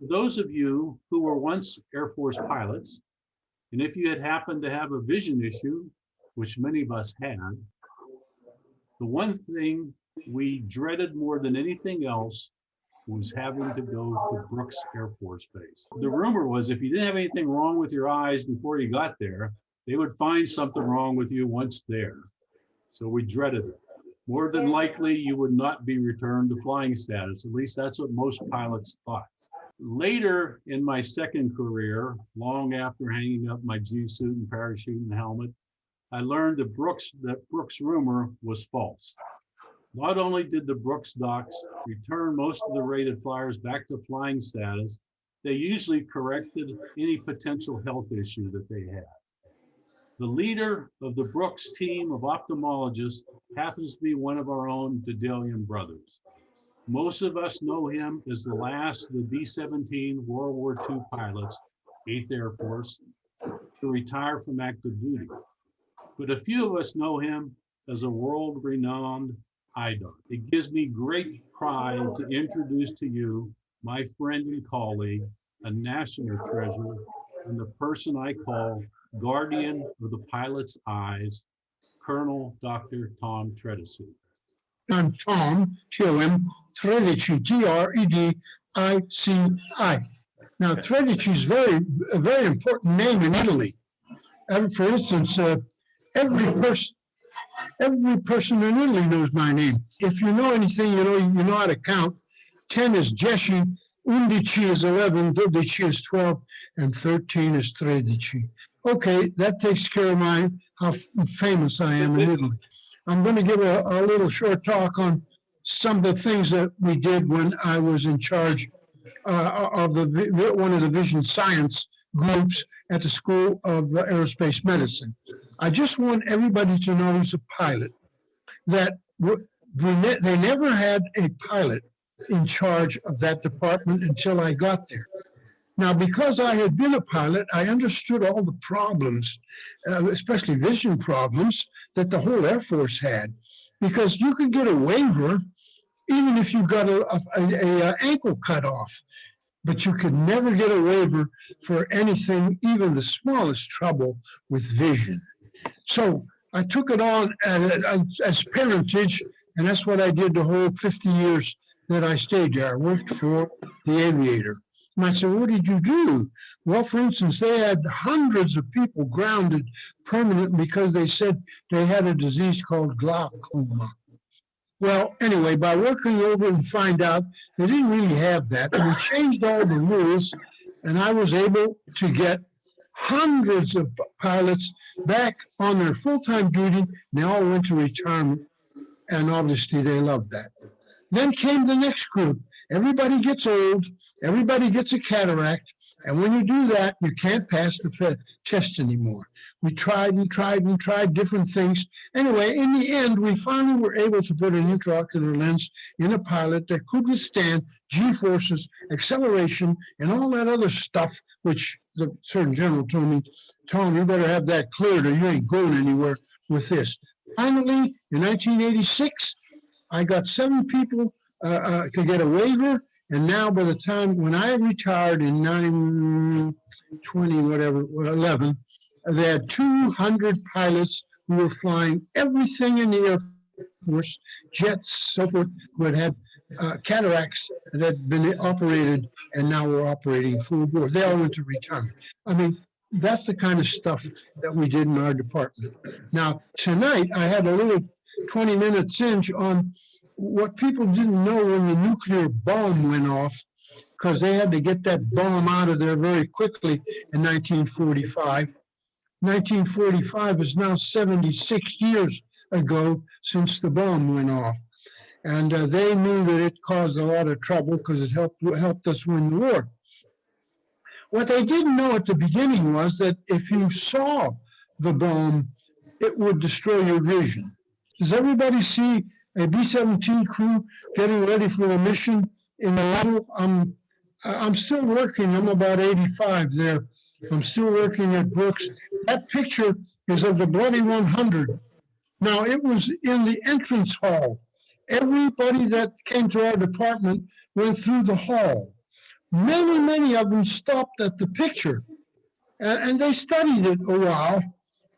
For those of you who were once Air Force pilots, and if you had happened to have a vision issue, which many of us had, the one thing we dreaded more than anything else was having to go to Brooks Air Force Base. The rumor was if you didn't have anything wrong with your eyes before you got there, they would find something wrong with you once there. So we dreaded it. More than likely, you would not be returned to flying status. At least that's what most pilots thought. Later in my second career, long after hanging up my G suit and parachute and helmet, I learned that Brooks rumor was false. Not only did the Brooks docs return most of the rated flyers back to flying status, they usually corrected any potential health issue that they had. The leader of the Brooks team of ophthalmologists happens to be one of our own Dedelian brothers. Most of us know him as the last of the B-17 World War II pilots, 8th Air Force, to retire from active duty. But a few of us know him as a world-renowned eye doctor. It gives me great pride to introduce to you my friend and colleague, a national treasure, and the person I call guardian of the pilot's eyes, Colonel Dr. Tom Tredici. I'm Tom, T-O-M, Tredici, T-R-E-D-I-C-I. Now, Tredici is a very important name in Italy. For instance, every person in Italy knows my name. If you know anything, you know how to count. 10 is 10, 11 is 11, 12 is 12, and 13 is 13. Okay, that takes care of how famous I am in Italy. I'm going to give a little short talk on some of the things that we did when I was in charge of one of the vision science groups at the School of Aerospace Medicine. I just want everybody to know who's a pilot that they never had a pilot in charge of that department until I got there. Now, because I had been a pilot, I understood all the problems, especially vision problems, that the whole Air Force had. Because you could get a waiver even if you got a ankle cut off, but you could never get a waiver for anything, even the smallest trouble with vision. So I took it on as parentage, and that's what I did the whole 50 years that I stayed there. I worked for the Aviator. And I said, what did you do? Well, for instance, they had hundreds of people grounded permanently because they said they had a disease called glaucoma. Well, anyway, by working over and find out, they didn't really have that. And we changed all the rules, and I was able to get hundreds of pilots back on their full-time duty. They all went to retirement, and obviously they loved that. Then came the next group. Everybody gets old, everybody gets a cataract, and when you do that, you can't pass the test anymore. We tried and tried and tried different things. Anyway, in the end, we finally were able to put an intraocular lens in a pilot that could withstand G-forces, acceleration, and all that other stuff, which the Surgeon General told me, Tom, you better have that cleared or you ain't going anywhere with this. Finally, in 1986, I got 7 people to get a waiver, and now by the time when I retired in 11, they had 200 pilots who were flying everything in the Air Force, jets, so forth, who had had cataracts that had been operated and now were operating full bore. They all went to retirement. I mean, that's the kind of stuff that we did in our department. Now, tonight, I had a little 20-minute cinch on what people didn't know when the nuclear bomb went off, because they had to get that bomb out of there very quickly in 1945. 1945 is now 76 years ago since the bomb went off. And they knew that it caused a lot of trouble because it helped us win the war. What they didn't know at the beginning was that if you saw the bomb, it would destroy your vision. Does everybody see a B-17 crew getting ready for a mission in the middle? I'm still working. I'm about 85 there. I'm still working at Brooks. That picture is of the Bloody 100. Now, it was in the entrance hall. Everybody that came to our department went through the hall. Many of them stopped at the picture, and they studied it a while,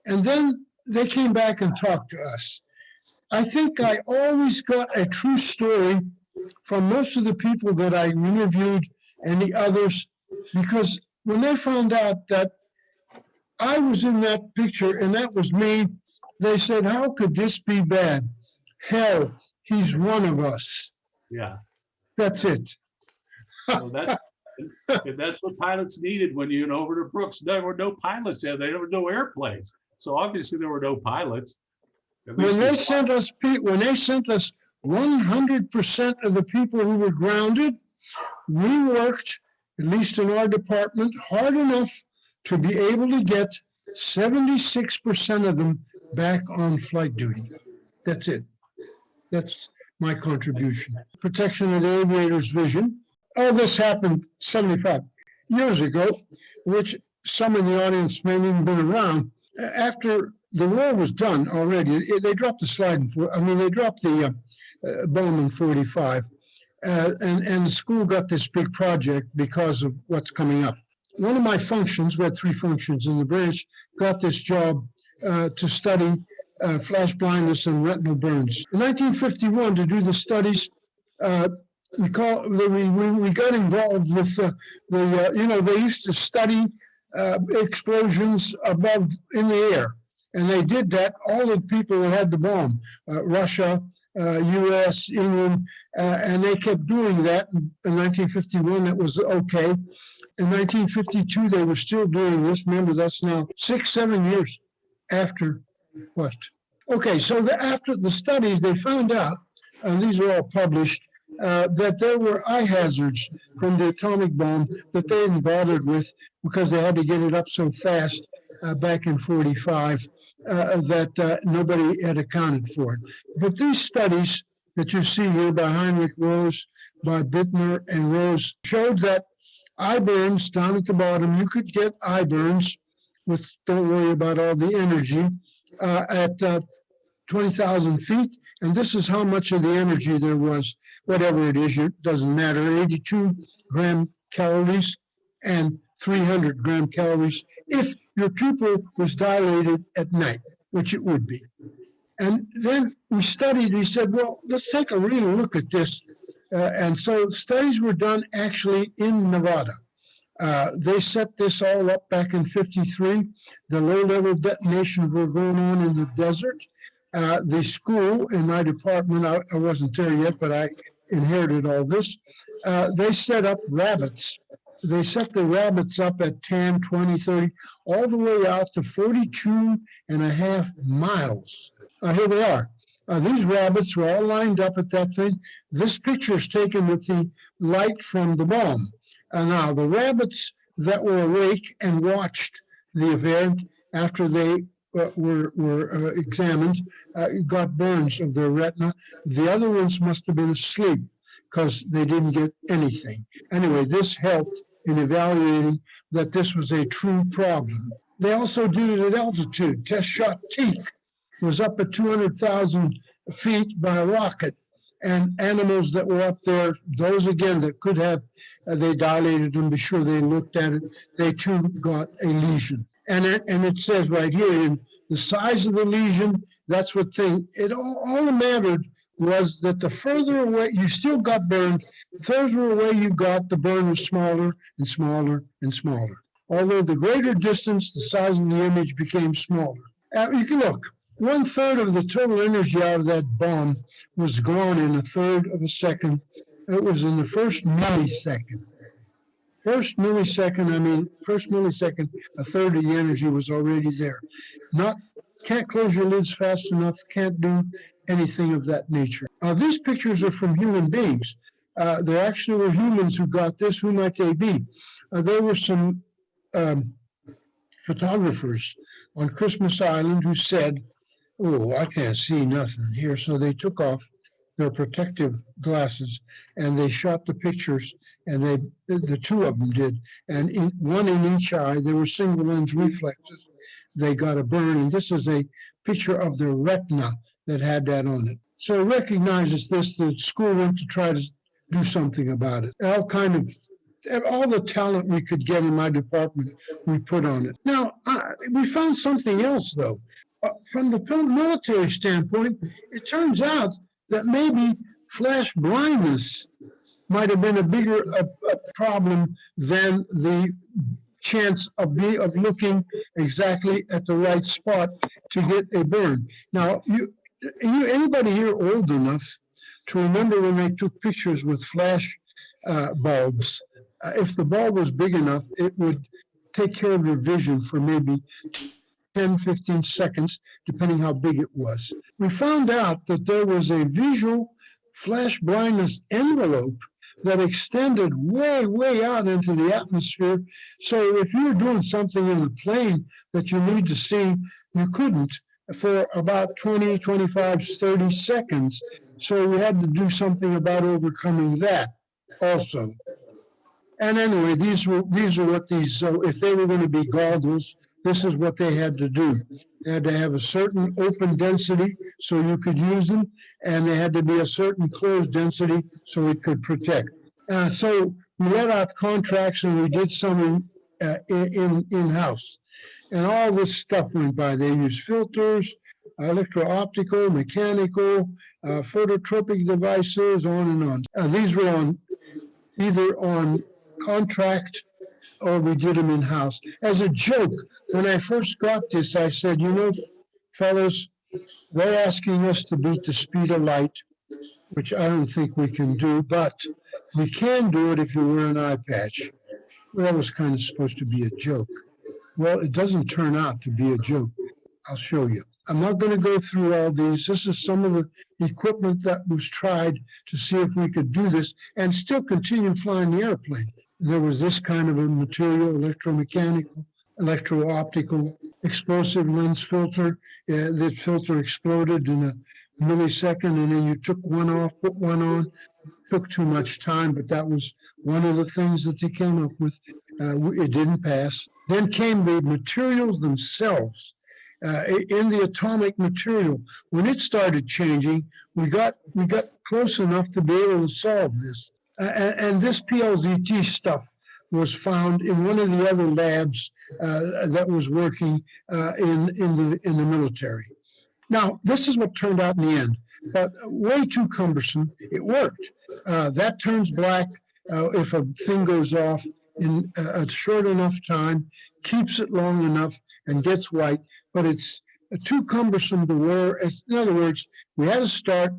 and then they came back and talked to us. I think I always got a true story from most of the people that I interviewed and the others, because when they found out that I was in that picture and that was me, they said, how could this be bad? Hell, he's one of us. Yeah. That's it. So that's what pilots needed when you went over to Brooks. There were no pilots there. There were no airplanes. So obviously there were no pilots. When they sent us 100% of the people who were grounded, we worked, at least in our department, hard enough to be able to get 76% of them back on flight duty. That's it. That's my contribution. Protection of the aviator's vision. All this happened 75 years ago, which some in the audience may have even been around. After the war was done already, they dropped the they dropped the bomb in 45. And the school got this big project because of what's coming up. One of my functions, we had 3 functions in the branch, got this job to study flash blindness and retinal burns. In 1951, to do the studies, we got involved with they used to study explosions above in the air. And they did that, all of the people that had the bomb, Russia, US, England, and they kept doing that. In 1951, that was okay. In 1952, they were still doing this. Remember, that's now 6-7 years after what? Okay, so after the studies, they found out, and these are all published, that there were eye hazards from the atomic bomb that they hadn't bothered with because they had to get it up so fast back in 45 that nobody had accounted for it. But these studies that you see here by Heinrich Rose, by Bittner and Rose, showed that eye burns down at the bottom, you could get eye burns with, don't worry about all the energy, at 20,000 feet. And this is how much of the energy there was, whatever it is, it doesn't matter, 82 gram calories and 300 gram calories if your pupil was dilated at night, which it would be. And then we said, well, let's take a real look at this. And so studies were done actually in Nevada. They set this all up back in 53. The low-level detonations were going on in the desert. The school in my department, I wasn't there yet, but I inherited all this. They set up rabbits. They set the rabbits up at 10, 20, 30, all the way out to 42.5 miles. Here they are. These rabbits were all lined up at that thing. This picture is taken with the light from the bomb. Now, the rabbits that were awake and watched the event after they were examined got burns of their retina. The other ones must have been asleep because they didn't get anything. Anyway, this helped in evaluating that this was a true problem. They also did it at altitude. Test shot Teak was up at 200,000 feet by a rocket. And animals that were up there, those again that could have, they dilated them, be sure they looked at it, they too got a lesion. And it says right here, in the size of the lesion, that's what all that mattered was that the further away, you still got burned, the further away you got, the burn was smaller and smaller and smaller. Although the greater distance, the size of the image became smaller. You can look, 1/3 of the total energy out of that bomb was gone in 1/3 of a second. It was in the first millisecond. First millisecond, 1/3 of the energy was already there. Can't close your lids fast enough, can't do anything of that nature. These pictures are from human beings. There actually were humans who got this. Who might they be? There were some photographers on Christmas Island who said, oh, I can't see nothing here. So they took off their protective glasses and they shot the pictures, and the two of them did. And one in each eye, they were single lens reflexes. They got a burn, and this is a picture of their retina that had that on it. So it recognizes this. The school went to try to do something about it. All kind of all the talent we could get in my department, we put on it. Now, we found something else, though. From the military standpoint, it turns out that maybe flash blindness might have been a bigger a problem than the chance of looking exactly at the right spot to get a burn. Now, anybody here old enough to remember when they took pictures with flash bulbs? If the bulb was big enough, it would take care of your vision for maybe 10, 15 seconds, depending how big it was. We found out that there was a visual flash blindness envelope that extended way, way out into the atmosphere. So if you were doing something in the plane that you need to see, you couldn't for about 20, 25, 30 seconds. So we had to do something about overcoming that also. And anyway, these are what these, so if they were going to be goggles, this is what they had to do. They had to have a certain open density so you could use them, and they had to be a certain closed density so it could protect. So we let out contracts and we did some in-house. And all this stuff went by. They used filters, electro-optical, mechanical, phototropic devices, on and on. These were either on contract or we did them in-house. As a joke, when I first got this, I said, fellas, they're asking us to beat the speed of light, which I don't think we can do, but we can do it if you wear an eye patch. Well, that was kind of supposed to be a joke. Well, it doesn't turn out to be a joke. I'll show you. I'm not going to go through all these. This is some of the equipment that was tried to see if we could do this and still continue flying the airplane. There was this kind of a material, electromechanical, electro-optical, explosive lens filter. That filter exploded in a millisecond, and then you took one off, put one on. Took too much time, but that was one of the things that they came up with. It didn't pass. Then came the materials themselves. In the atomic material, when it started changing, we got close enough to be able to solve this. And this PLZT stuff was found in one of the other labs that was working in the military. Now, this is what turned out in the end, but way too cumbersome. It worked. That turns black if a thing goes off in a short enough time, keeps it long enough, and gets white, but it's too cumbersome to wear. In other words, we had to start,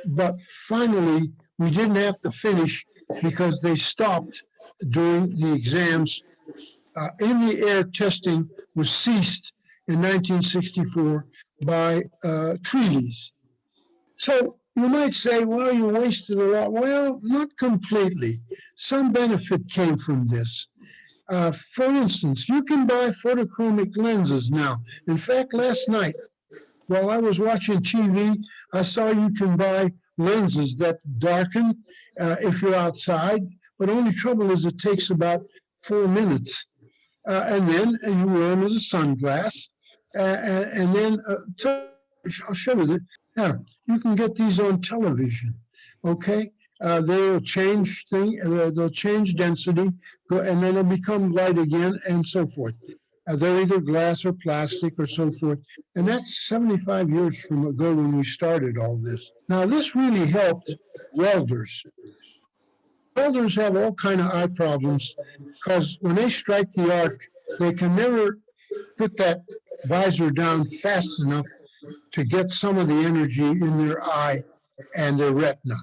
but finally we didn't have to finish because they stopped during the exams. In the air testing was ceased in 1964 by treaties. So you might say, well, you wasted a lot. Well, not completely. Some benefit came from this. For instance, you can buy photochromic lenses now. In fact, last night, while I was watching TV, I saw you can buy lenses that darken if you're outside, but only trouble is it takes about 4 minutes. And then you wear them as a sunglass. And then I'll show you that. Yeah, you can get these on television, okay? They'll change they'll change density, and then they'll become light again, and so forth. They're either glass or plastic or so forth. And that's 75 years from ago when we started all this. Now, this really helped welders. Welders have all kind of eye problems because when they strike the arc, they can never put that visor down fast enough to get some of the energy in their eye and their retina.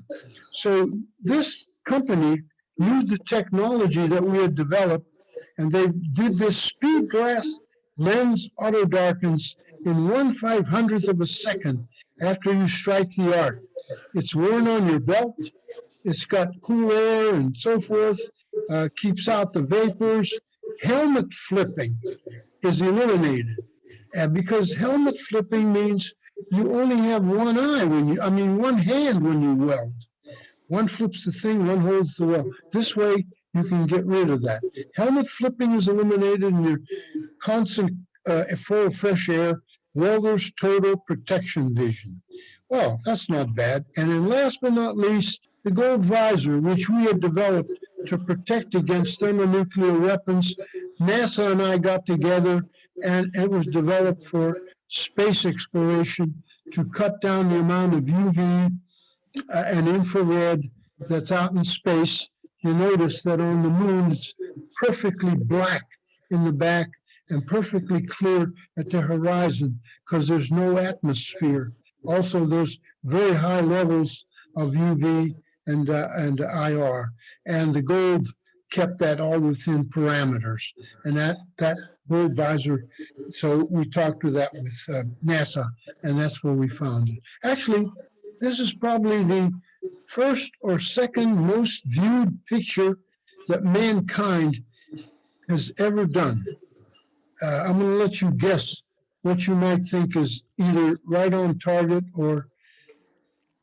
So this company used the technology that we had developed, and they did this speed glass lens auto darkens in 1/500th of a second after you strike the arc. It's worn on your belt. It's got cool air and so forth, keeps out the vapors. Helmet flipping is eliminated. Because helmet flipping means you only have one eye one hand when you weld. One flips the thing, one holds the weld. This way, you can get rid of that. Helmet flipping is eliminated and you're constant full of fresh air. Welder's total protection vision. Well, that's not bad. And then last but not least, the gold visor, which we had developed to protect against thermonuclear weapons. NASA and I got together, and it was developed for space exploration to cut down the amount of UV and infrared that's out in space. You notice that on the moon, it's perfectly black in the back and perfectly clear at the horizon because there's no atmosphere. Also, there's very high levels of UV and IR, and the gold kept that all within parameters. And that gold visor, so we talked with that with NASA, and that's where we found it. Actually, this is probably the first or second most viewed picture that mankind has ever done. I'm going to let you guess what you might think is either right on target or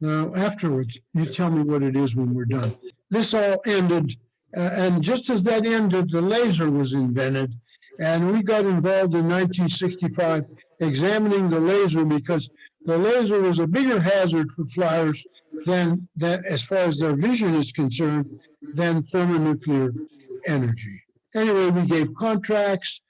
now afterwards. You tell me what it is when we're done. This all ended, and just as that ended, the laser was invented, and we got involved in 1965 examining the laser because the laser was a bigger hazard for flyers than that, as far as their vision is concerned, than thermonuclear energy. Anyway, we gave contracts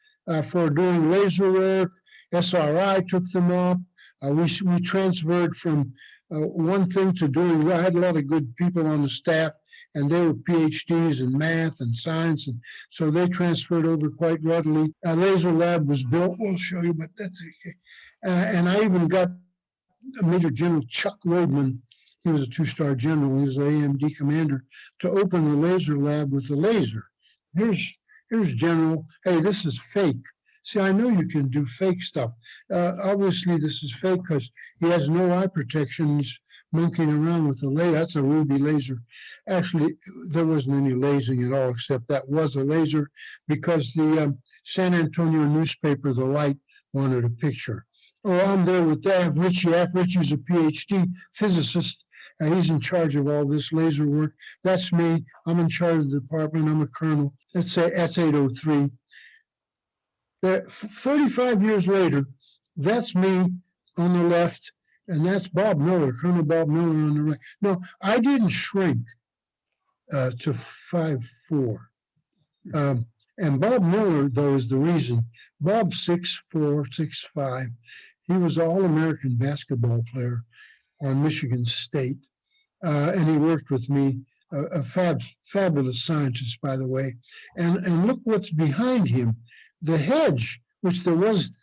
for doing laser work. SRI took them up. We transferred from one thing to doing. I had a lot of good people on the staff, and they were PhDs in math and science, and so they transferred over quite readily. A laser lab was built. We'll show you, but that's okay. And I even got Major General Chuck Rodman. He was a two-star general. He was the AMD commander to open the laser lab with the laser. Here's General. Hey, this is fake. See, I know you can do fake stuff. Obviously, this is fake because he has no eye protection. He's monkeying around with the laser. That's a ruby laser. Actually, there wasn't any lasing at all, except that was a laser because the San Antonio newspaper, The Light, wanted a picture. Oh, I'm there with Av Ritchie. Av Ritchie's a PhD physicist. He's in charge of all this laser work. That's me. I'm in charge of the department. I'm a colonel. That's 803. 35 years later, that's me on the left, and that's Bob Miller, Colonel Bob Miller on the right. No, I didn't shrink to 5'4". And Bob Miller, though, is the reason. Bob's 6'4", 6'5". He was an All-American basketball player on Michigan State, and he worked with me, a fabulous scientist, by the way. And look what's behind him. The hedge, which there wasn't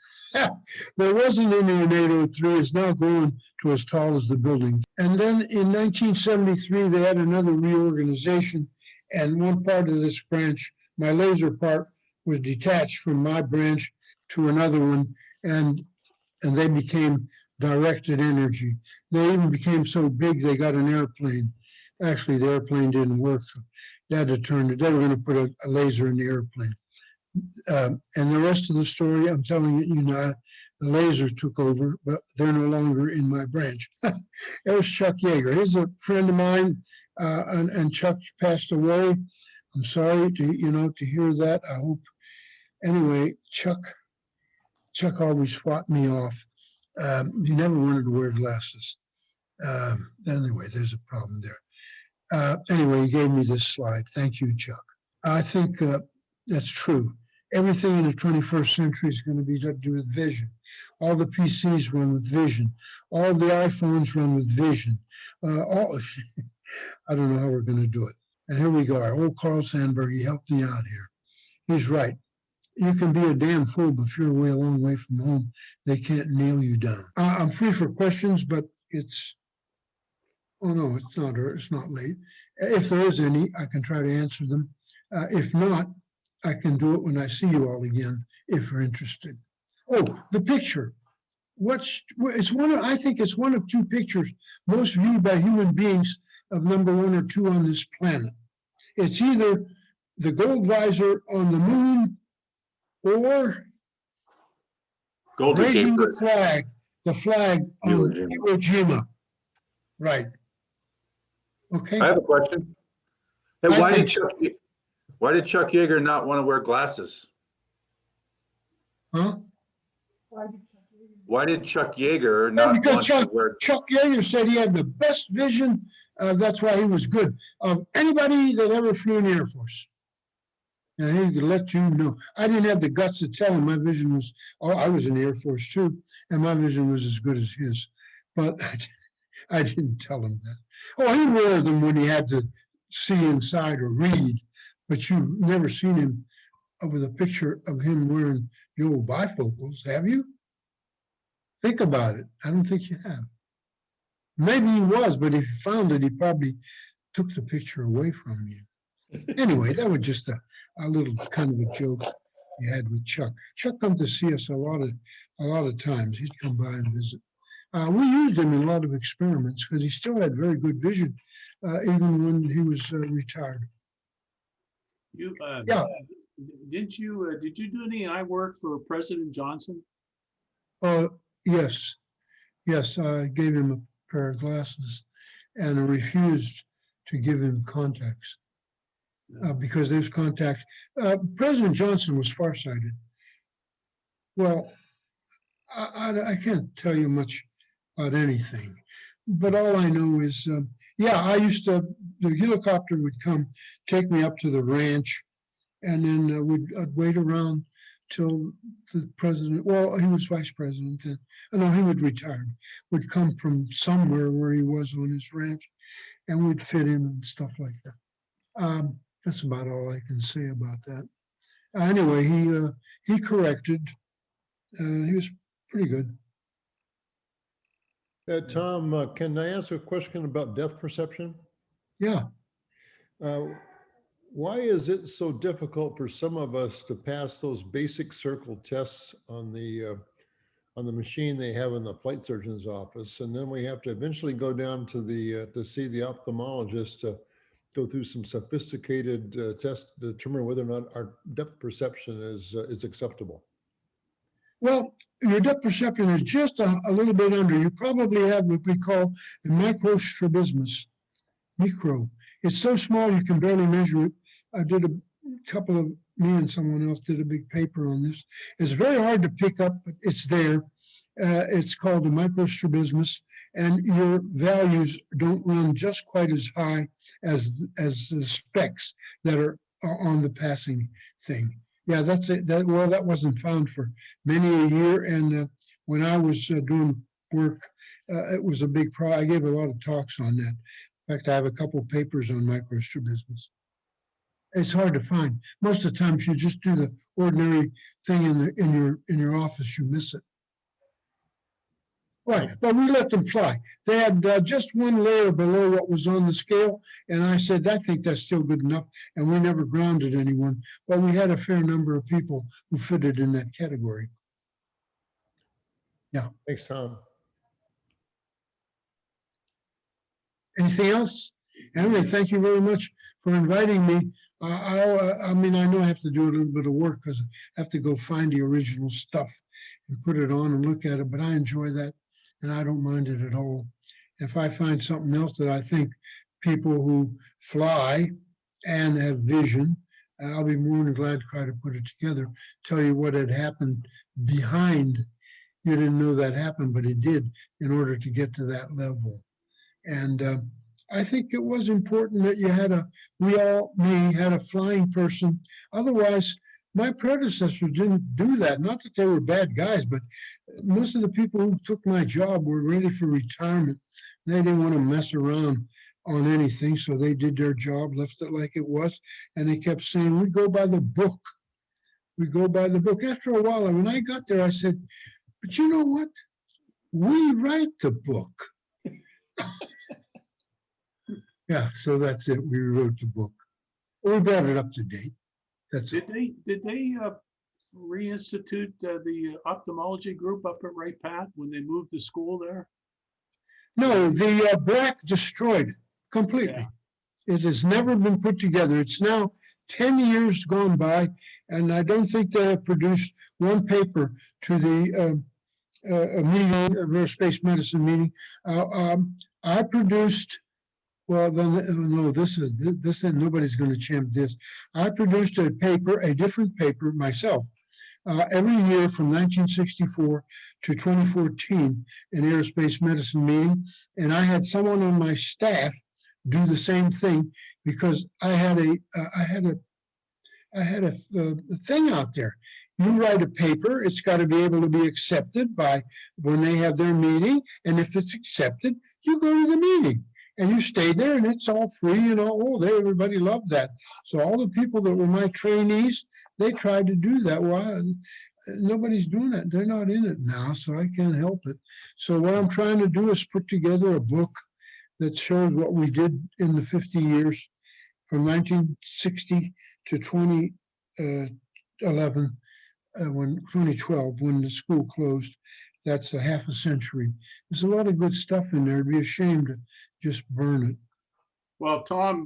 any in 803, is now grown to as tall as the building. And then in 1973, they had another reorganization, and one part of this branch, my laser part, was detached from my branch to another one, and they became directed energy. They even became so big they got an airplane. Actually, the airplane didn't work. So they had to turn it. They were going to put a laser in the airplane. And the rest of the story, I'm telling you now, the lasers took over, but they're no longer in my branch. There's Chuck Yeager. He's a friend of mine, and Chuck passed away. I'm sorry to hear that. I hope. Anyway, Chuck always fought me off. He never wanted to wear glasses. Anyway, there's a problem there. Anyway, he gave me this slide. Thank you, Chuck. I think that's true. Everything in the 21st century is going to be to do with vision. All the PCs run with vision. All the iPhones run with vision. I don't know how we're going to do it. And here we go. Our old Carl Sandburg, he helped me out here. He's right. You can be a damn fool, but if you're a long way from home, they can't nail you down. I'm free for questions, but oh no, it's not late. If there is any, I can try to answer them. If not, I can do it when I see you all again, if you're interested. Oh, the picture. I think it's one of two pictures most viewed by human beings of number 1 or 2 on this planet. It's either the gold visor on the moon or raising the flag on Iwo Jima. Right. Okay. I have a question. Hey, why did Chuck Yeager not want to wear glasses? Huh? Why did Chuck Yeager not want to wear? Chuck Yeager said he had the best vision That's why he was good. Of anybody that ever flew in the Air Force. And he could let you know. I didn't have the guts to tell him my vision was, oh, I was in the Air Force too, and my vision was as good as his. But I didn't tell him that. Oh, he wore them when he had to see inside or read, but you've never seen him with a picture of him wearing the old bifocals, have you? Think about it. I don't think you have. Maybe he was, but if you found it, he probably took the picture away from you. Anyway, that was just a little kind of a joke you had with Chuck. Chuck come to see us a lot of times. He'd come by and visit. We used him in a lot of experiments because he still had very good vision, even when he was retired. You, Yeah. did you do any eye work for President Johnson? Yes, yes. I gave him a pair of glasses, and I refused to give him contacts because there's contacts. President Johnson was farsighted. Well, I can't tell you much about anything, but all I know is, yeah, the helicopter would come, take me up to the ranch, and then I'd wait around till the president, well, he was vice president then, no, he would retire, would come from somewhere where he was on his ranch, and we'd fit him and stuff like that. That's about all I can say about that. Anyway, he corrected. He was pretty good. Tom, can I ask a question about depth perception? Yeah. Why is it so difficult for some of us to pass those basic circle tests on the machine they have in the flight surgeon's office, and then we have to eventually go down to to see the ophthalmologist to go through some sophisticated tests to determine whether or not our depth perception is acceptable? Well, your depth perception is just a little bit under. You probably have what we call a microstrabismus. Micro. It's so small you can barely measure it. I did a couple of, me and someone else did a big paper on this. It's very hard to pick up, but it's there. It's called a microstrabismus, and your values don't run just quite as high as the specs that are on the passing thing. Yeah, that's it. Well, that wasn't found for many a year, and when I was doing work, it was a big problem. I gave a lot of talks on that. In fact, I have a couple of papers on microstrabismus. It's hard to find. Most of the time, if you just do the ordinary thing in your office, you miss it. Right, but we let them fly. They had just one layer below what was on the scale, and I said, I think that's still good enough, and we never grounded anyone, but we had a fair number of people who fitted in that category. Yeah. Thanks, Tom. Anything else? Anyway, thank you very much for inviting me. I mean, I know I have to do a little bit of work because I have to go find the original stuff and put it on and look at it, but I enjoy that. And I don't mind it at all. If I find something else that I think people who fly and have vision, I'll be more than glad to try to put it together, tell you what had happened behind. You didn't know that happened, but it did in order to get to that level. And I think it was important that you had had a flying person. Otherwise, my predecessors didn't do that. Not that they were bad guys, but most of the people who took my job were ready for retirement. They didn't want to mess around on anything, so they did their job, left it like it was, and they kept saying, we go by the book. We go by the book. After a while, when I got there, I said, but you know what? We write the book. Yeah, so that's it. We wrote the book. We brought it up to date. That's Did they reinstitute the ophthalmology group up at Wright Pat when they moved the school there? No, the BRAC destroyed it completely. Yeah. It has never been put together. It's now 10 years gone by, and I don't think they have produced one paper to the meeting, aerospace medicine meeting. I produced. Well, then, no, this nobody's going to champ this. I produced a paper, a different paper myself, every year from 1964 to 2014, an aerospace medicine meeting. And I had someone on my staff do the same thing, because I had a thing out there. You write a paper, it's got to be able to be accepted by when they have their meeting, and if it's accepted, you go to the meeting and you stay there, and it's all free, you know. Oh, everybody loved that. So all the people that were my trainees, they tried to do that. Well, nobody's doing it. They're not in it now, so I can't help it. So what I'm trying to do is put together a book that shows what we did in the 50 years from 1960 to 2011, when 2012, when the school closed. That's a half a century. There's a lot of good stuff in there. It'd be a shame to just burn it. Well, Tom,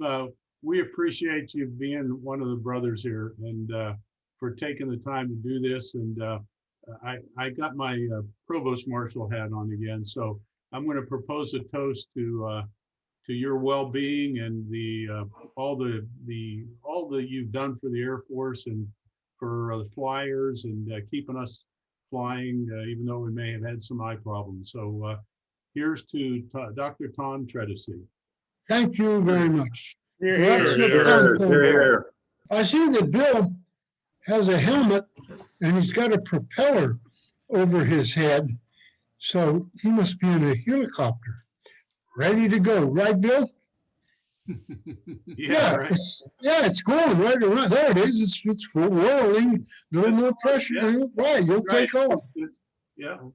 we appreciate you being one of the brothers here, and for taking the time to do this. And I got my provost marshal hat on again, so I'm going to propose a toast to your well-being and all that you've done for the Air Force and for the flyers and keeping us flying, even though we may have had some eye problems. So here's to Dr. Tom Tredici. Thank you very much. Here, here. I see that Bill has a helmet and he's got a propeller over his head, so he must be in a helicopter, ready to go. Right, Bill? Yeah, right. It's going right around. There it is. It's whirling. No more pressure. Yeah. Right, you'll Right. take off. Yeah.